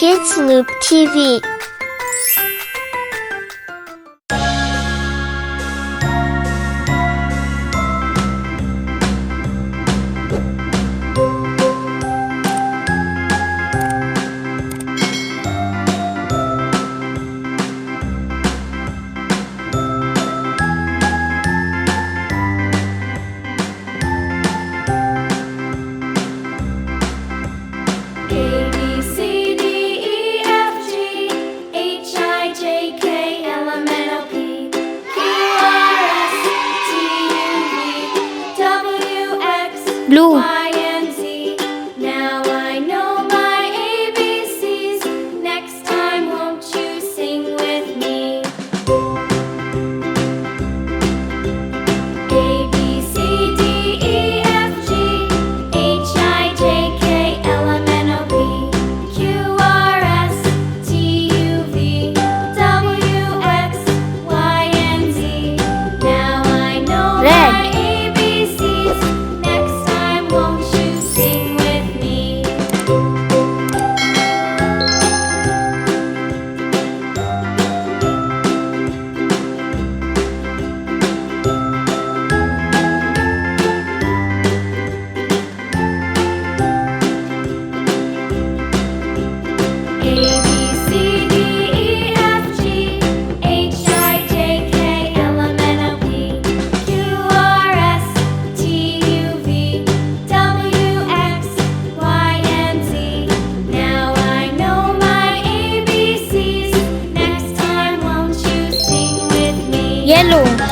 Kids Loop TV. Blue. Y and Z. Now I know my ABCs. Next time, won't you sing with me? A, B, C, D, E, F, G, H, I, J, K, L, M, N, O, P, Q, R, S, T, U, V, W, X, Y, and Z. Now I know Red. my ABCs. Next time, won't you sing with me? A, B, C, D, E, F, G, H, I, J, K, L, M, N, O, P, Q, R, S, T, U, V, W, X, Y, and Z. Now I know my ABCs. Next time, won't you sing with me? Yellow.